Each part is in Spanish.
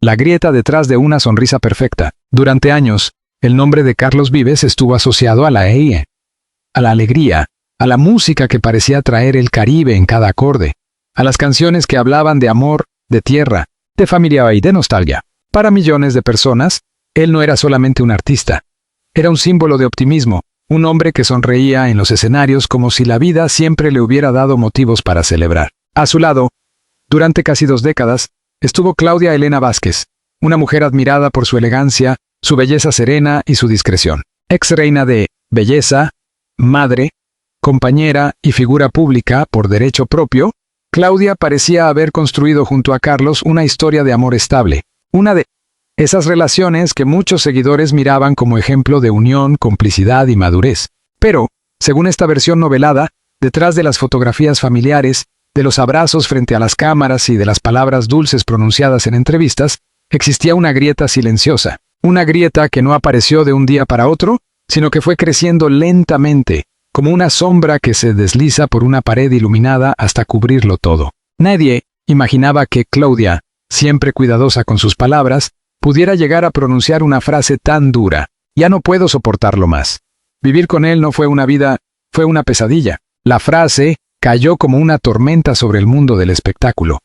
la grieta detrás de una sonrisa perfecta. Durante años, el nombre de Carlos Vives estuvo asociado a la alegría, a la música que parecía traer el Caribe en cada acorde, a las canciones que hablaban de amor, de tierra, de familia y de nostalgia. Para millones de personas, él no era solamente un artista. Era un símbolo de optimismo, un hombre que sonreía en los escenarios como si la vida siempre le hubiera dado motivos para celebrar. A su lado, durante casi 2 décadas, estuvo Claudia Elena Vázquez, una mujer admirada por su elegancia, su belleza serena y su discreción. Ex reina de belleza, madre, compañera y figura pública por derecho propio, Claudia parecía haber construido junto a Carlos una historia de amor estable, una de esas relaciones que muchos seguidores miraban como ejemplo de unión, complicidad y madurez. Pero, según esta versión novelada, detrás de las fotografías familiares, de los abrazos frente a las cámaras y de las palabras dulces pronunciadas en entrevistas, existía una grieta silenciosa. Una grieta que no apareció de un día para otro, sino que fue creciendo lentamente, como una sombra que se desliza por una pared iluminada hasta cubrirlo todo. Nadie imaginaba que Claudia, siempre cuidadosa con sus palabras, pudiera llegar a pronunciar una frase tan dura. Ya no puedo soportarlo más. Vivir con él no fue una vida, fue una pesadilla. La frase cayó como una tormenta sobre el mundo del espectáculo.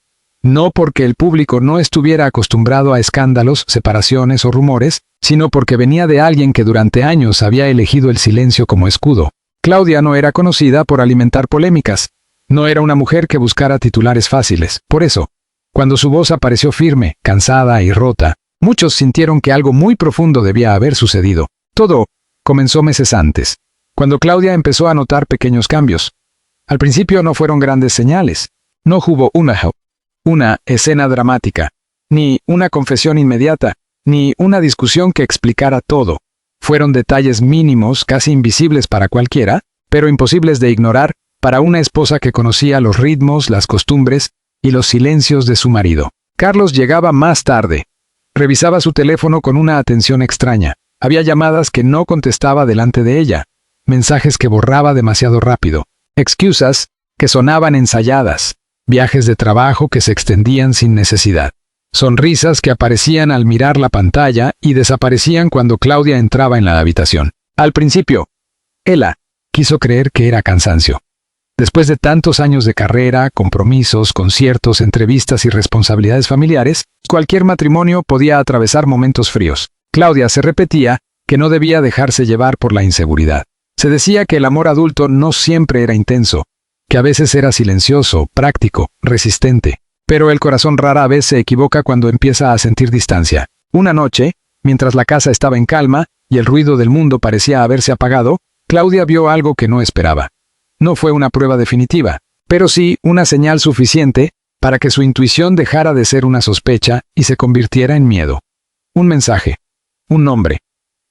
No porque el público no estuviera acostumbrado a escándalos, separaciones o rumores, sino porque venía de alguien que durante años había elegido el silencio como escudo. Claudia no era conocida por alimentar polémicas. No era una mujer que buscara titulares fáciles. Por eso, cuando su voz apareció firme, cansada y rota, muchos sintieron que algo muy profundo debía haber sucedido. Todo comenzó meses antes, cuando Claudia empezó a notar pequeños cambios. Al principio no fueron grandes señales. No hubo una escena dramática, ni una confesión inmediata, ni una discusión que explicara todo. Fueron detalles mínimos, casi invisibles para cualquiera, pero imposibles de ignorar para una esposa que conocía los ritmos, las costumbres y los silencios de su marido. Carlos llegaba más tarde. Revisaba su teléfono con una atención extraña. Había llamadas que no contestaba delante de ella, mensajes que borraba demasiado rápido, excusas que sonaban ensayadas, viajes de trabajo que se extendían sin necesidad, sonrisas que aparecían al mirar la pantalla y desaparecían cuando Claudia entraba en la habitación. Al principio, ella quiso creer que era cansancio. Después de tantos años de carrera, compromisos, conciertos, entrevistas y responsabilidades familiares, cualquier matrimonio podía atravesar momentos fríos. Claudia se repetía que no debía dejarse llevar por la inseguridad. Se decía que el amor adulto no siempre era intenso, que a veces era silencioso, práctico, resistente. Pero el corazón rara vez se equivoca cuando empieza a sentir distancia. Una noche, mientras la casa estaba en calma y el ruido del mundo parecía haberse apagado, Claudia vio algo que no esperaba. No fue una prueba definitiva, pero sí una señal suficiente para que su intuición dejara de ser una sospecha y se convirtiera en miedo. Un mensaje, un nombre,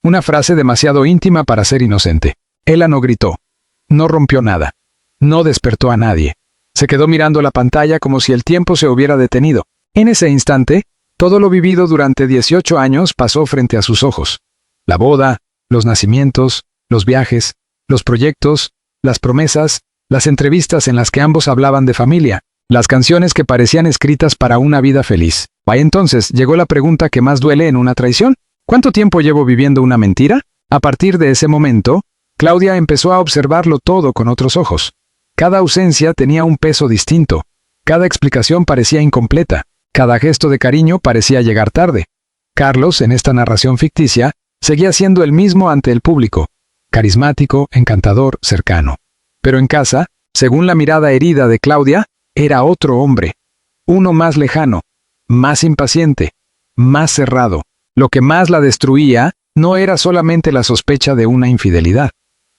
una frase demasiado íntima para ser inocente. Ella no gritó, no rompió nada, no despertó a nadie. Se quedó mirando la pantalla como si el tiempo se hubiera detenido. En ese instante, todo lo vivido durante 18 años pasó frente a sus ojos. La boda, los nacimientos, los viajes, los proyectos, las promesas, las entrevistas en las que ambos hablaban de familia, las canciones que parecían escritas para una vida feliz. Y entonces llegó la pregunta que más duele en una traición. ¿Cuánto tiempo llevo viviendo una mentira? A partir de ese momento, Claudia empezó a observarlo todo con otros ojos. Cada ausencia tenía un peso distinto. Cada explicación parecía incompleta. Cada gesto de cariño parecía llegar tarde. Carlos, en esta narración ficticia, seguía siendo el mismo ante el público. Carismático, encantador, cercano. Pero en casa, según la mirada herida de Claudia, era otro hombre. Uno más lejano, más impaciente, más cerrado. Lo que más la destruía no era solamente la sospecha de una infidelidad.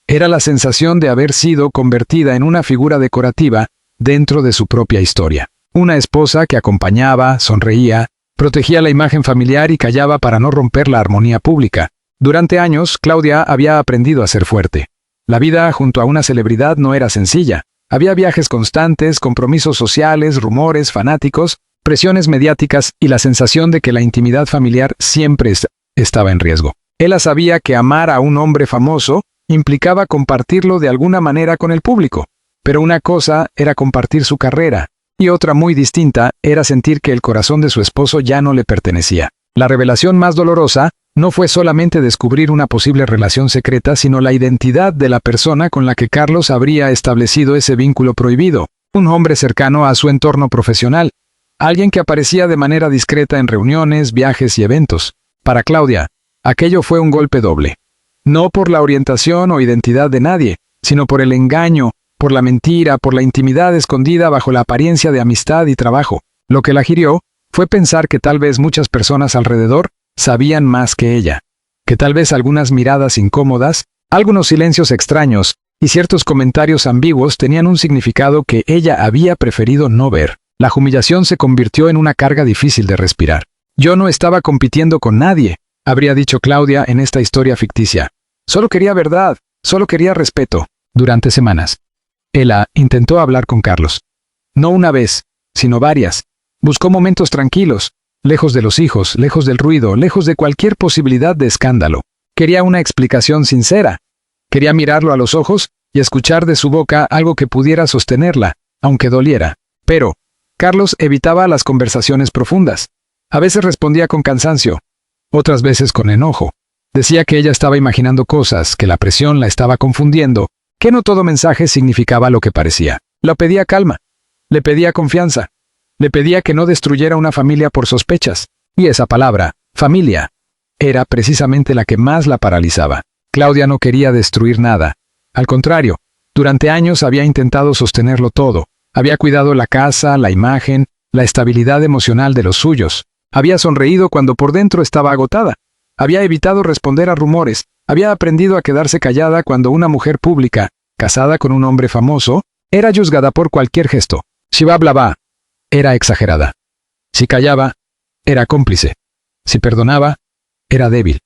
Era la sensación de haber sido convertida en una figura decorativa dentro de su propia historia. Una esposa que acompañaba, sonreía, protegía la imagen familiar y callaba para no romper la armonía pública. Durante años, Claudia había aprendido a ser fuerte. La vida junto a una celebridad no era sencilla. Había viajes constantes, compromisos sociales, rumores, fanáticos, presiones mediáticas y la sensación de que la intimidad familiar siempre estaba en riesgo. Ella sabía que amar a un hombre famoso implicaba compartirlo de alguna manera con el público. Pero una cosa era compartir su carrera Y otra muy distinta era sentir que el corazón de su esposo ya no le pertenecía. La revelación más dolorosa no fue solamente descubrir una posible relación secreta, sino la identidad de la persona con la que Carlos habría establecido ese vínculo prohibido, un hombre cercano a su entorno profesional, alguien que aparecía de manera discreta en reuniones, viajes y eventos. Para Claudia, aquello fue un golpe doble. No por la orientación o identidad de nadie, sino por el engaño, por la mentira, por la intimidad escondida bajo la apariencia de amistad y trabajo. Lo que la hirió fue pensar que tal vez muchas personas alrededor sabían más que ella, que tal vez algunas miradas incómodas, algunos silencios extraños y ciertos comentarios ambiguos tenían un significado que ella había preferido no ver. La humillación se convirtió en una carga difícil de respirar. Yo no estaba compitiendo con nadie, habría dicho Claudia en esta historia ficticia. Solo quería verdad, solo quería respeto. Durante semanas, Ela intentó hablar con Carlos. No una vez, sino varias. Buscó momentos tranquilos, lejos de los hijos, lejos del ruido, lejos de cualquier posibilidad de escándalo. Quería una explicación sincera. Quería mirarlo a los ojos y escuchar de su boca algo que pudiera sostenerla, aunque doliera. Pero Carlos evitaba las conversaciones profundas. A veces respondía con cansancio, otras veces con enojo. Decía que ella estaba imaginando cosas, que la presión la estaba confundiendo, que no todo mensaje significaba lo que parecía. Le pedía calma, le pedía confianza, le pedía que no destruyera una familia por sospechas. Y esa palabra, familia, era precisamente la que más la paralizaba. Claudia no quería destruir nada. Al contrario, durante años había intentado sostenerlo todo. Había cuidado la casa, la imagen, la estabilidad emocional de los suyos. Había sonreído cuando por dentro estaba agotada. Había evitado responder a rumores. Había aprendido a quedarse callada cuando una mujer pública, casada con un hombre famoso, era juzgada por cualquier gesto. Si hablaba, era exagerada. Si callaba, era cómplice. Si perdonaba, era débil.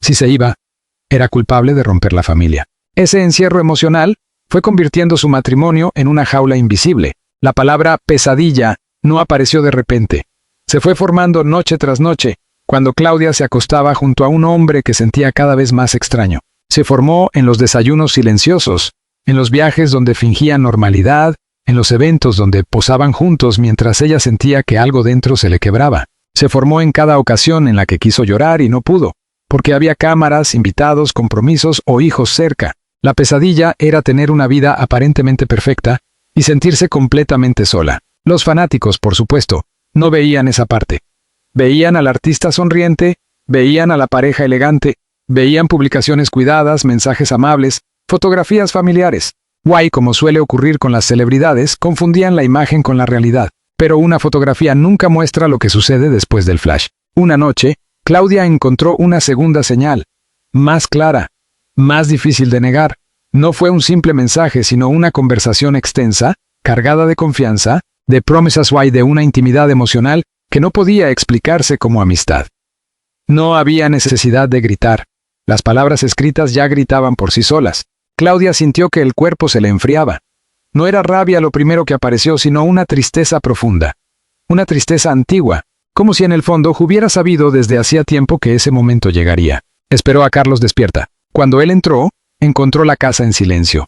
Si se iba, era culpable de romper la familia. Ese encierro emocional fue convirtiendo su matrimonio en una jaula invisible. La palabra pesadilla no apareció de repente. Se fue formando noche tras noche, cuando Claudia se acostaba junto a un hombre que sentía cada vez más extraño. Se formó en los desayunos silenciosos, en los viajes donde fingían normalidad, en los eventos donde posaban juntos mientras ella sentía que algo dentro se le quebraba. Se formó en cada ocasión en la que quiso llorar y no pudo, porque había cámaras, invitados, compromisos o hijos cerca. La pesadilla era tener una vida aparentemente perfecta y sentirse completamente sola. Los fanáticos, por supuesto, no veían esa parte. Veían al artista sonriente, veían a la pareja elegante, veían publicaciones cuidadas, mensajes amables, fotografías familiares. Guay, como suele ocurrir con las celebridades, confundían la imagen con la realidad. Pero una fotografía nunca muestra lo que sucede después del flash. Una noche, Claudia encontró una segunda señal, más clara, más difícil de negar. No fue un simple mensaje, sino una conversación extensa, cargada de confianza, de promesas y de una intimidad emocional que no podía explicarse como amistad. No había necesidad de gritar. Las palabras escritas ya gritaban por sí solas. Claudia sintió que el cuerpo se le enfriaba. No era rabia lo primero que apareció, sino una tristeza profunda. Una tristeza antigua, como si en el fondo hubiera sabido desde hacía tiempo que ese momento llegaría. Esperó a Carlos despierta. Cuando él entró, encontró la casa en silencio.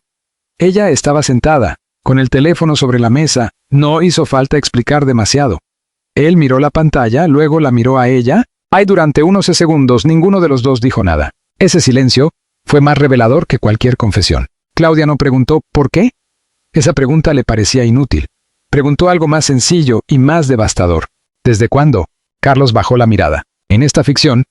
Ella estaba sentada, con el teléfono sobre la mesa. No hizo falta explicar demasiado. Él miró la pantalla, luego la miró a ella. Durante unos segundos ninguno de los dos dijo nada. Ese silencio fue más revelador que cualquier confesión. Claudia no preguntó ¿por qué? Esa pregunta le parecía inútil. Preguntó algo más sencillo y más devastador. ¿Desde cuándo? Carlos bajó la mirada. En esta ficción,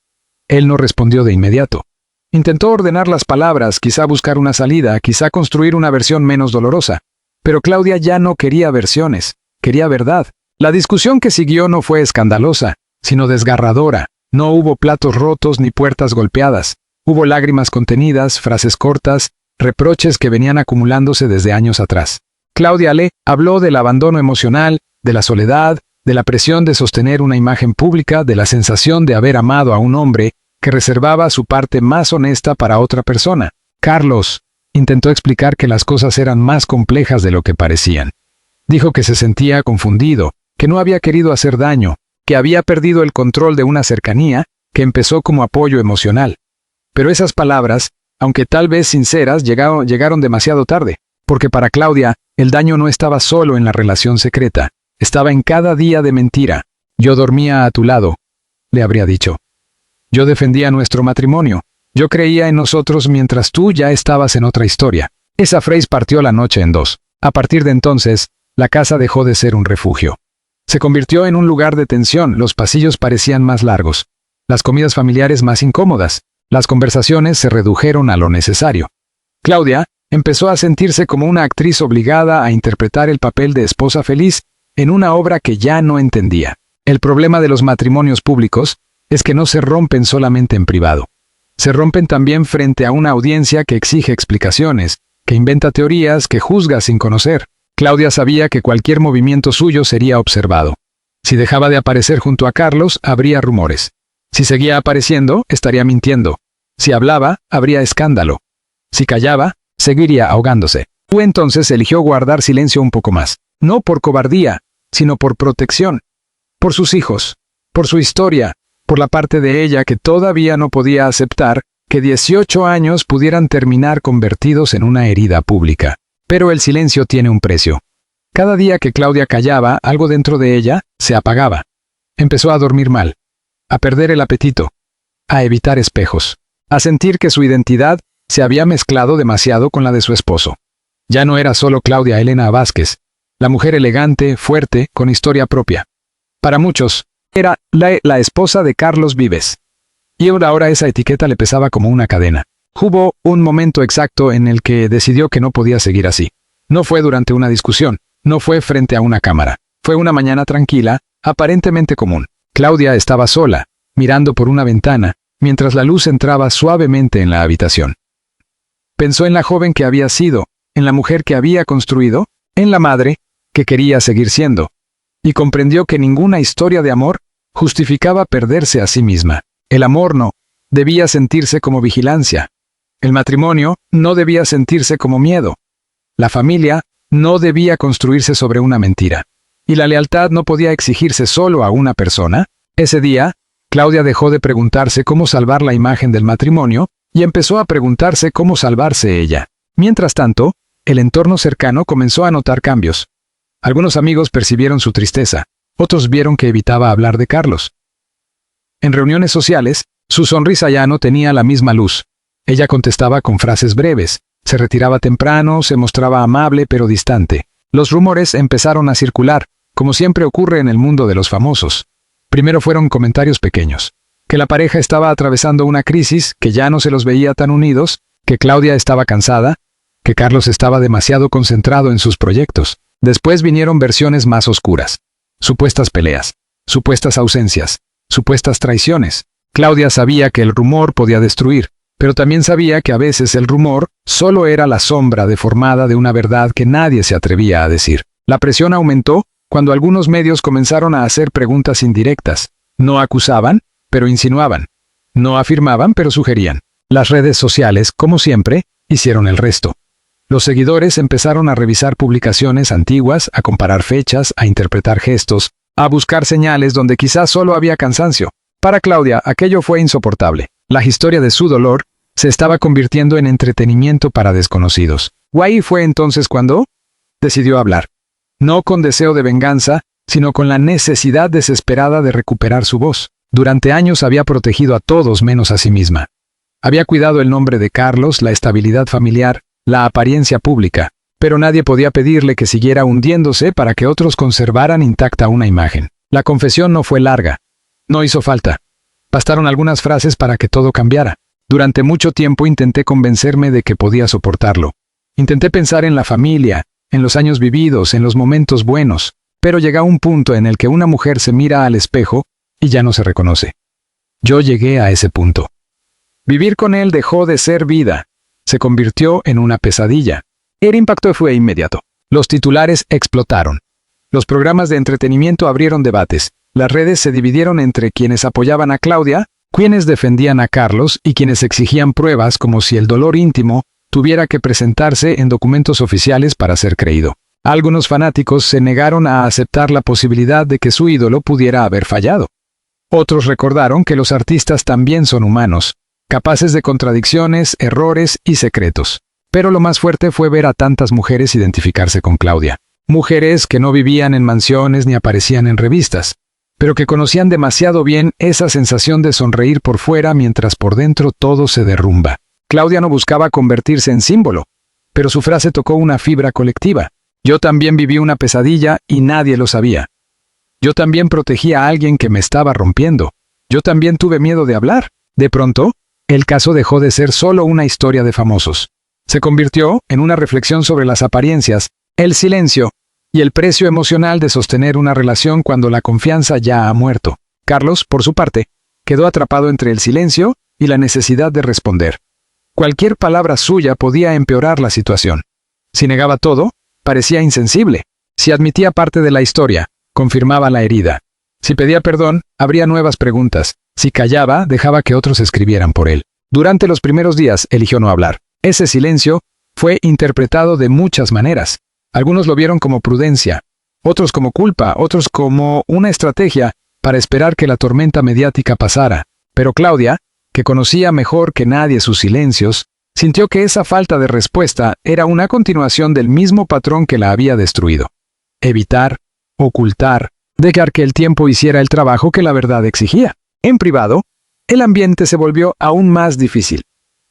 él no respondió de inmediato. Intentó ordenar las palabras, quizá buscar una salida, quizá construir una versión menos dolorosa. Pero Claudia ya no quería versiones, quería verdad. La discusión que siguió no fue escandalosa, sino desgarradora. No hubo platos rotos ni puertas golpeadas. Hubo lágrimas contenidas, frases cortas, reproches que venían acumulándose desde años atrás. Claudia le habló del abandono emocional, de la soledad, de la presión de sostener una imagen pública, de la sensación de haber amado a un hombre que reservaba su parte más honesta para otra persona. Carlos intentó explicar que las cosas eran más complejas de lo que parecían. Dijo que se sentía confundido, que no había querido hacer daño, que había perdido el control de una cercanía que empezó como apoyo emocional. Pero esas palabras, aunque tal vez sinceras, llegaron demasiado tarde, porque para Claudia, el daño no estaba solo en la relación secreta, Estaba en cada día de mentira. Yo dormía a tu lado, le habría dicho. Yo defendía nuestro matrimonio. Yo creía en nosotros mientras tú ya estabas en otra historia. Esa frase partió la noche en dos. A partir de entonces, la casa dejó de ser un refugio. Se convirtió en un lugar de tensión, los pasillos parecían más largos, las comidas familiares más incómodas, las conversaciones se redujeron a lo necesario. Claudia empezó a sentirse como una actriz obligada a interpretar el papel de esposa feliz en una obra que ya no entendía. El problema de los matrimonios públicos es que no se rompen solamente en privado. Se rompen también frente a una audiencia que exige explicaciones, que inventa teorías, que juzga sin conocer. Claudia sabía que cualquier movimiento suyo sería observado. Si dejaba de aparecer junto a Carlos, habría rumores. Si seguía apareciendo, estaría mintiendo. Si hablaba, habría escándalo. Si callaba, seguiría ahogándose. Entonces eligió guardar silencio un poco más. No por cobardía, sino por protección. Por sus hijos, por su historia, por la parte de ella que todavía no podía aceptar que 18 años pudieran terminar convertidos en una herida pública. Pero el silencio tiene un precio. Cada día que Claudia callaba, algo dentro de ella se apagaba. Empezó a dormir mal, a perder el apetito, a evitar espejos, a sentir que su identidad se había mezclado demasiado con la de su esposo. Ya no era solo Claudia Elena Vázquez, la mujer elegante, fuerte, con historia propia. Para muchos, era la esposa de Carlos Vives. Y ahora esa etiqueta le pesaba como una cadena. Hubo un momento exacto en el que decidió que no podía seguir así. No fue durante una discusión, no fue frente a una cámara. Fue una mañana tranquila, aparentemente común. Claudia estaba sola, mirando por una ventana, mientras la luz entraba suavemente en la habitación. Pensó en la joven que había sido, en la mujer que había construido, en la madre que quería seguir siendo. Y comprendió que ninguna historia de amor justificaba perderse a sí misma. El amor no debía sentirse como vigilancia. El matrimonio no debía sentirse como miedo. La familia no debía construirse sobre una mentira. Y la lealtad no podía exigirse solo a una persona. Ese día, Claudia dejó de preguntarse cómo salvar la imagen del matrimonio y empezó a preguntarse cómo salvarse ella. Mientras tanto, el entorno cercano comenzó a notar cambios. Algunos amigos percibieron su tristeza, otros vieron que evitaba hablar de Carlos. En reuniones sociales, su sonrisa ya no tenía la misma luz. Ella contestaba con frases breves, se retiraba temprano, se mostraba amable pero distante. Los rumores empezaron a circular, como siempre ocurre en el mundo de los famosos. Primero fueron comentarios pequeños. Que la pareja estaba atravesando una crisis, que ya no se los veía tan unidos, que Claudia estaba cansada, que Carlos estaba demasiado concentrado en sus proyectos. Después vinieron versiones más oscuras. Supuestas peleas, supuestas ausencias, supuestas traiciones. Claudia sabía que el rumor podía destruir, pero también sabía que a veces el rumor solo era la sombra deformada de una verdad que nadie se atrevía a decir. La presión aumentó cuando algunos medios comenzaron a hacer preguntas indirectas. No acusaban, pero insinuaban. No afirmaban, pero sugerían. Las redes sociales, como siempre, hicieron el resto. Los seguidores empezaron a revisar publicaciones antiguas, a comparar fechas, a interpretar gestos, a buscar señales donde quizás solo había cansancio. Para Claudia, aquello fue insoportable. La historia de su dolor se estaba convirtiendo en entretenimiento para desconocidos. Ahí fue entonces cuando decidió hablar. No con deseo de venganza, sino con la necesidad desesperada de recuperar su voz. Durante años había protegido a todos menos a sí misma. Había cuidado el nombre de Carlos, la estabilidad familiar, la apariencia pública, pero nadie podía pedirle que siguiera hundiéndose para que otros conservaran intacta una imagen. La confesión no fue larga. No hizo falta. Bastaron algunas frases para que todo cambiara. Durante mucho tiempo intenté convencerme de que podía soportarlo. Intenté pensar en la familia, en los años vividos, en los momentos buenos, pero llega un punto en el que una mujer se mira al espejo y ya no se reconoce. Yo llegué a ese punto. Vivir con él dejó de ser vida. Se convirtió en una pesadilla. El impacto fue inmediato. Los titulares explotaron. Los programas de entretenimiento abrieron debates. Las redes se dividieron entre quienes apoyaban a Claudia, quienes defendían a Carlos y quienes exigían pruebas como si el dolor íntimo tuviera que presentarse en documentos oficiales para ser creído. Algunos fanáticos se negaron a aceptar la posibilidad de que su ídolo pudiera haber fallado. Otros recordaron que los artistas también son humanos, capaces de contradicciones, errores y secretos. Pero lo más fuerte fue ver a tantas mujeres identificarse con Claudia. Mujeres que no vivían en mansiones ni aparecían en revistas, pero que conocían demasiado bien esa sensación de sonreír por fuera mientras por dentro todo se derrumba. Claudia no buscaba convertirse en símbolo, pero su frase tocó una fibra colectiva. Yo también viví una pesadilla y nadie lo sabía. Yo también protegí a alguien que me estaba rompiendo. Yo también tuve miedo de hablar. De pronto, el caso dejó de ser solo una historia de famosos. Se convirtió en una reflexión sobre las apariencias, el silencio y el precio emocional de sostener una relación cuando la confianza ya ha muerto. Carlos, por su parte, quedó atrapado entre el silencio y la necesidad de responder. Cualquier palabra suya podía empeorar la situación. Si negaba todo, parecía insensible. Si admitía parte de la historia, confirmaba la herida. Si pedía perdón, habría nuevas preguntas. Si callaba, dejaba que otros escribieran por él. Durante los primeros días, eligió no hablar. Ese silencio fue interpretado de muchas maneras. Algunos lo vieron como prudencia, otros como culpa, otros como una estrategia para esperar que la tormenta mediática pasara. Pero Claudia, que conocía mejor que nadie sus silencios, sintió que esa falta de respuesta era una continuación del mismo patrón que la había destruido. Evitar, ocultar, dejar que el tiempo hiciera el trabajo que la verdad exigía. En privado, el ambiente se volvió aún más difícil.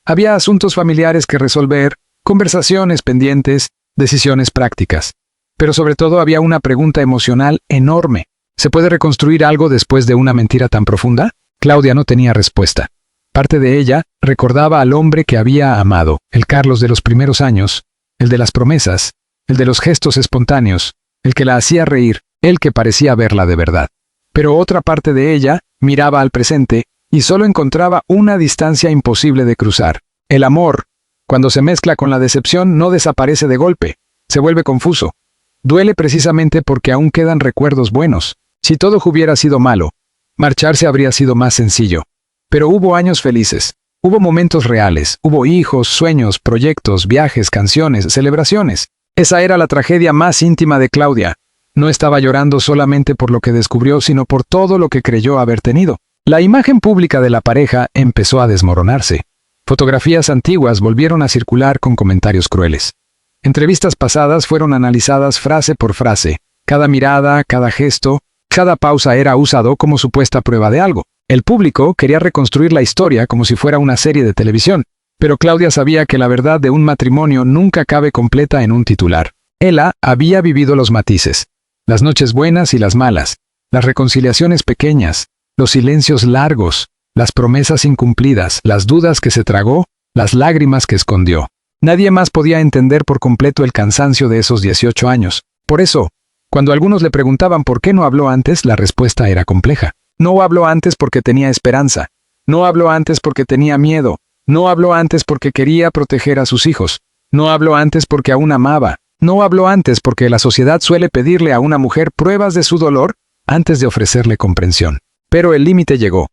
Había asuntos familiares que resolver, conversaciones pendientes, decisiones prácticas. Pero sobre todo había una pregunta emocional enorme. ¿Se puede reconstruir algo después de una mentira tan profunda? Claudia no tenía respuesta. Parte de ella recordaba al hombre que había amado, el Carlos de los primeros años, el de las promesas, el de los gestos espontáneos, el que la hacía reír, el que parecía verla de verdad. Pero otra parte de ella miraba al presente y solo encontraba una distancia imposible de cruzar. El amor, cuando se mezcla con la decepción, no desaparece de golpe, se vuelve confuso. Duele precisamente porque aún quedan recuerdos buenos. Si todo hubiera sido malo, marcharse habría sido más sencillo. Pero hubo años felices, hubo momentos reales, hubo hijos, sueños, proyectos, viajes, canciones, celebraciones. Esa era la tragedia más íntima de Claudia. No estaba llorando solamente por lo que descubrió, sino por todo lo que creyó haber tenido. La imagen pública de la pareja empezó a desmoronarse. Fotografías antiguas volvieron a circular con comentarios crueles. Entrevistas pasadas fueron analizadas frase por frase. Cada mirada, cada gesto, cada pausa era usado como supuesta prueba de algo. El público quería reconstruir la historia como si fuera una serie de televisión, pero Claudia sabía que la verdad de un matrimonio nunca cabe completa en un titular. Ella había vivido los matices, las noches buenas y las malas, las reconciliaciones pequeñas, los silencios largos, las promesas incumplidas, las dudas que se tragó, las lágrimas que escondió. Nadie más podía entender por completo el cansancio de esos 18 años. Por eso, cuando algunos le preguntaban por qué no habló antes, la respuesta era compleja. No habló antes porque tenía esperanza. No habló antes porque tenía miedo. No habló antes porque quería proteger a sus hijos. No habló antes porque aún amaba. No habló antes porque la sociedad suele pedirle a una mujer pruebas de su dolor antes de ofrecerle comprensión. Pero el límite llegó.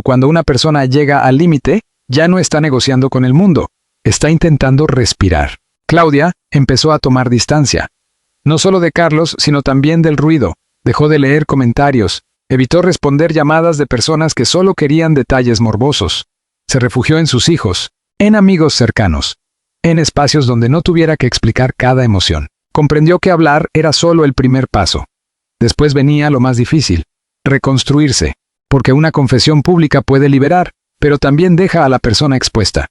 Cuando una persona llega al límite, ya no está negociando con el mundo. Está intentando respirar. Claudia empezó a tomar distancia. No solo de Carlos, sino también del ruido. Dejó de leer comentarios. Evitó responder llamadas de personas que solo querían detalles morbosos. Se refugió en sus hijos, en amigos cercanos, en espacios donde no tuviera que explicar cada emoción. Comprendió que hablar era solo el primer paso. Después venía lo más difícil, reconstruirse, porque una confesión pública puede liberar, pero también deja a la persona expuesta.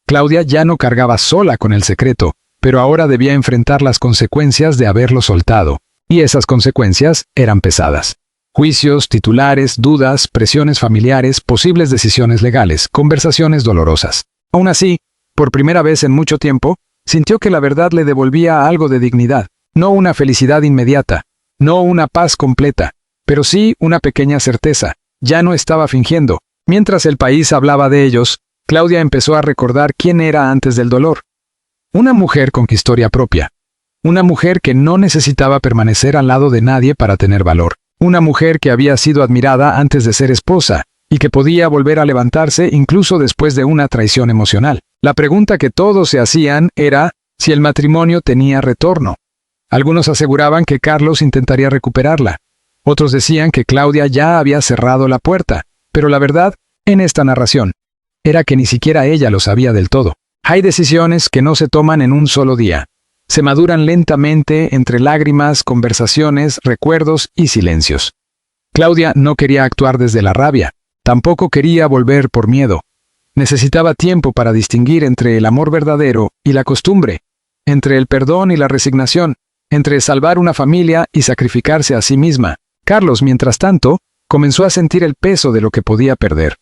Claudia ya no cargaba sola con el secreto, pero ahora debía enfrentar las consecuencias de haberlo soltado, y esas consecuencias eran pesadas. Juicios, titulares, dudas, presiones familiares, posibles decisiones legales, conversaciones dolorosas. Aún así, por primera vez en mucho tiempo, sintió que la verdad le devolvía algo de dignidad, no una felicidad inmediata, no una paz completa, pero sí una pequeña certeza. Ya no estaba fingiendo. Mientras el país hablaba de ellos, Claudia empezó a recordar quién era antes del dolor. Una mujer con historia propia. Una mujer que no necesitaba permanecer al lado de nadie para tener valor. Una mujer que había sido admirada antes de ser esposa, y que podía volver a levantarse incluso después de una traición emocional. La pregunta que todos se hacían era si el matrimonio tenía retorno. Algunos aseguraban que Carlos intentaría recuperarla. Otros decían que Claudia ya había cerrado la puerta, pero la verdad, en esta narración, era que ni siquiera ella lo sabía del todo. Hay decisiones que no se toman en un solo día. Se maduran lentamente entre lágrimas, conversaciones, recuerdos y silencios. Claudia no quería actuar desde la rabia. Tampoco quería volver por miedo. Necesitaba tiempo para distinguir entre el amor verdadero y la costumbre, entre el perdón y la resignación, entre salvar una familia y sacrificarse a sí misma. Carlos, mientras tanto, comenzó a sentir el peso de lo que podía perder.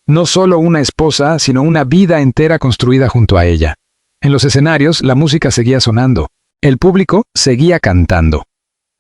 No solo una esposa, sino una vida entera construida junto a ella. En los escenarios, la música seguía sonando. El público seguía cantando.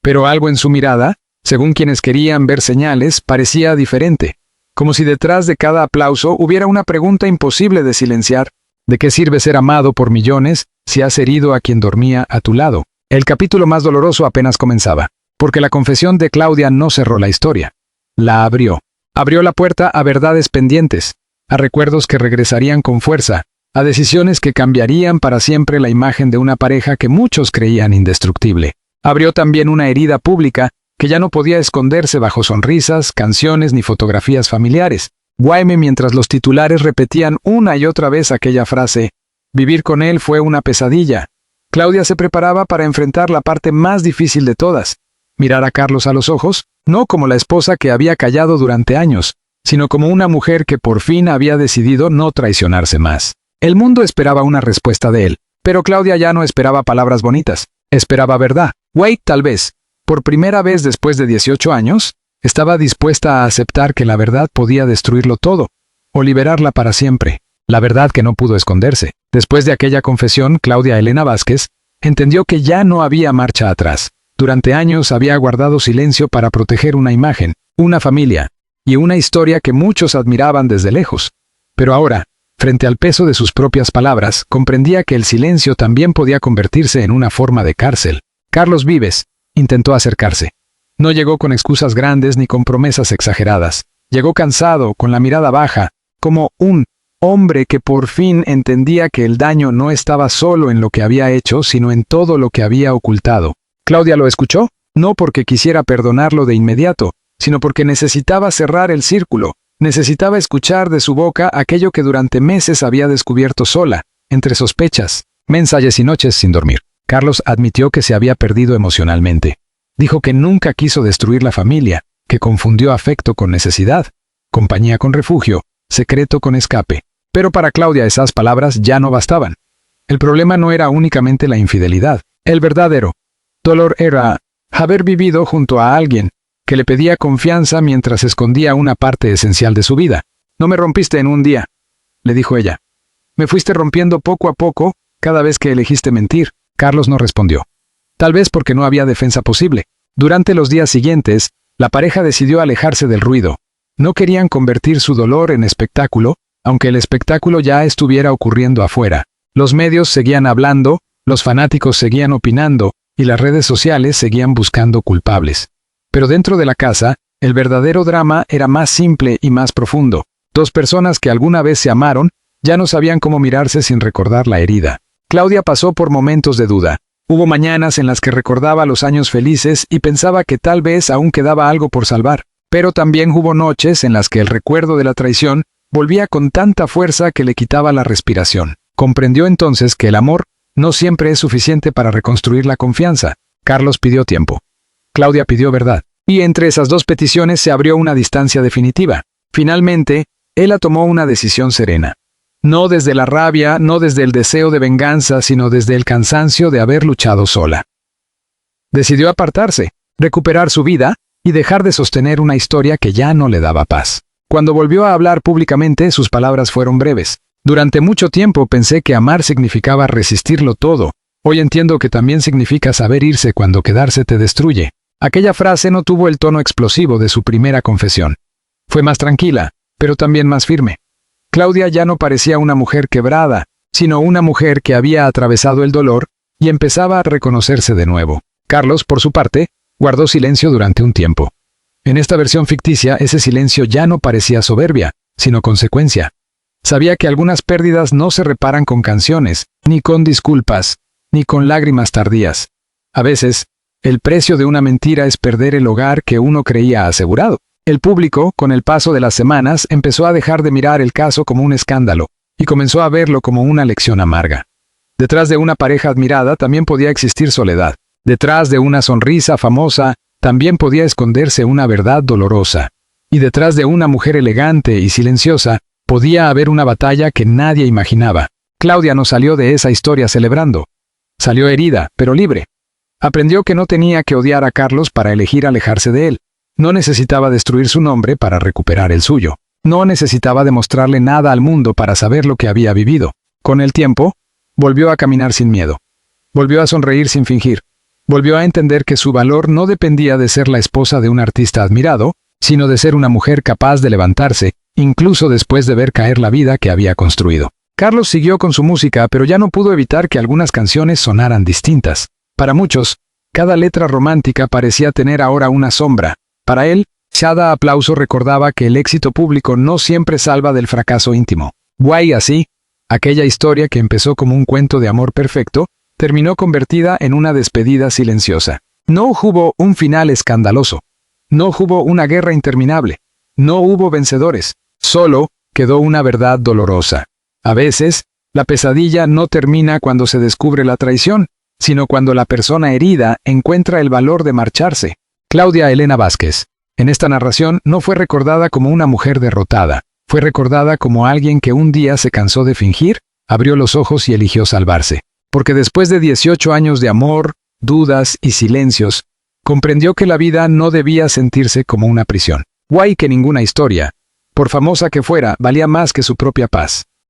Pero algo en su mirada, según quienes querían ver señales, parecía diferente. Como si detrás de cada aplauso hubiera una pregunta imposible de silenciar. ¿De qué sirve ser amado por millones si has herido a quien dormía a tu lado? El capítulo más doloroso apenas comenzaba, porque la confesión de Claudia no cerró la historia. La abrió. Abrió la puerta a verdades pendientes, a recuerdos que regresarían con fuerza, a decisiones que cambiarían para siempre la imagen de una pareja que muchos creían indestructible. Abrió también una herida pública que ya no podía esconderse bajo sonrisas, canciones ni fotografías familiares. Guáeme mientras los titulares repetían una y otra vez aquella frase: vivir con él fue una pesadilla. Claudia se preparaba para enfrentar la parte más difícil de todas: mirar a Carlos a los ojos, no como la esposa que había callado durante años, sino como una mujer que por fin había decidido no traicionarse más. El mundo esperaba una respuesta de él, pero Claudia ya no esperaba palabras bonitas, esperaba verdad. Wade, tal vez, por primera vez después de 18 años, estaba dispuesta a aceptar que la verdad podía destruirlo todo, o liberarla para siempre. La verdad que no pudo esconderse. Después de aquella confesión, Claudia Elena Vázquez entendió que ya no había marcha atrás. Durante años había guardado silencio para proteger una imagen, una familia, y una historia que muchos admiraban desde lejos. Pero ahora, frente al peso de sus propias palabras, comprendía que el silencio también podía convertirse en una forma de cárcel. Carlos Vives intentó acercarse. No llegó con excusas grandes ni con promesas exageradas. Llegó cansado, con la mirada baja, como un hombre que por fin entendía que el daño no estaba solo en lo que había hecho, sino en todo lo que había ocultado. Claudia lo escuchó, no porque quisiera perdonarlo de inmediato, sino porque necesitaba cerrar el círculo, necesitaba escuchar de su boca aquello que durante meses había descubierto sola, entre sospechas, mensajes y noches sin dormir. Carlos admitió que se había perdido emocionalmente. Dijo que nunca quiso destruir la familia, que confundió afecto con necesidad, compañía con refugio, secreto con escape. Pero para Claudia esas palabras ya no bastaban. El problema no era únicamente la infidelidad. El verdadero dolor era haber vivido junto a alguien que le pedía confianza mientras escondía una parte esencial de su vida. No me rompiste en un día, le dijo ella. Me fuiste rompiendo poco a poco cada vez que elegiste mentir. Carlos no respondió. Tal vez porque no había defensa posible. Durante los días siguientes, la pareja decidió alejarse del ruido. No querían convertir su dolor en espectáculo, aunque el espectáculo ya estuviera ocurriendo afuera. Los medios seguían hablando, los fanáticos seguían opinando, y las redes sociales seguían buscando culpables. Pero dentro de la casa, el verdadero drama era más simple y más profundo. Dos personas que alguna vez se amaron, ya no sabían cómo mirarse sin recordar la herida. Claudia pasó por momentos de duda. Hubo mañanas en las que recordaba los años felices y pensaba que tal vez aún quedaba algo por salvar. Pero también hubo noches en las que el recuerdo de la traición volvía con tanta fuerza que le quitaba la respiración. Comprendió entonces que el amor no siempre es suficiente para reconstruir la confianza. Carlos pidió tiempo. Claudia pidió verdad. Y entre esas dos peticiones se abrió una distancia definitiva. Finalmente, ella tomó una decisión serena. No desde la rabia, no desde el deseo de venganza, sino desde el cansancio de haber luchado sola. Decidió apartarse, recuperar su vida y dejar de sostener una historia que ya no le daba paz. Cuando volvió a hablar públicamente, sus palabras fueron breves. Durante mucho tiempo pensé que amar significaba resistirlo todo. Hoy entiendo que también significa saber irse cuando quedarse te destruye. Aquella frase no tuvo el tono explosivo de su primera confesión. Fue más tranquila, pero también más firme. Claudia ya no parecía una mujer quebrada, sino una mujer que había atravesado el dolor y empezaba a reconocerse de nuevo. Carlos, por su parte, guardó silencio durante un tiempo. En esta versión ficticia, ese silencio ya no parecía soberbia, sino consecuencia. Sabía que algunas pérdidas no se reparan con canciones, ni con disculpas, ni con lágrimas tardías. A veces, el precio de una mentira es perder el hogar que uno creía asegurado. El público, con el paso de las semanas, empezó a dejar de mirar el caso como un escándalo, y comenzó a verlo como una lección amarga. Detrás de una pareja admirada también podía existir soledad. Detrás de una sonrisa famosa también podía esconderse una verdad dolorosa. Y detrás de una mujer elegante y silenciosa podía haber una batalla que nadie imaginaba. Claudia no salió de esa historia celebrando. Salió herida, pero libre. Aprendió que no tenía que odiar a Carlos para elegir alejarse de él. No necesitaba destruir su nombre para recuperar el suyo. No necesitaba demostrarle nada al mundo para saber lo que había vivido. Con el tiempo, volvió a caminar sin miedo. Volvió a sonreír sin fingir. Volvió a entender que su valor no dependía de ser la esposa de un artista admirado, sino de ser una mujer capaz de levantarse, incluso después de ver caer la vida que había construido. Carlos siguió con su música, pero ya no pudo evitar que algunas canciones sonaran distintas. Para muchos, cada letra romántica parecía tener ahora una sombra. Para él, cada aplauso recordaba que el éxito público no siempre salva del fracaso íntimo. Guay así, aquella historia que empezó como un cuento de amor perfecto, terminó convertida en una despedida silenciosa. No hubo un final escandaloso. No hubo una guerra interminable. No hubo vencedores. Solo quedó una verdad dolorosa. A veces, la pesadilla no termina cuando se descubre la traición, sino cuando la persona herida encuentra el valor de marcharse. Claudia Elena Vázquez, en esta narración, no fue recordada como una mujer derrotada. Fue recordada como alguien que un día se cansó de fingir, abrió los ojos y eligió salvarse. Porque después de 18 años de amor, dudas y silencios, comprendió que la vida no debía sentirse como una prisión. Guay que ninguna historia, por famosa que fuera, valía más que su propia paz.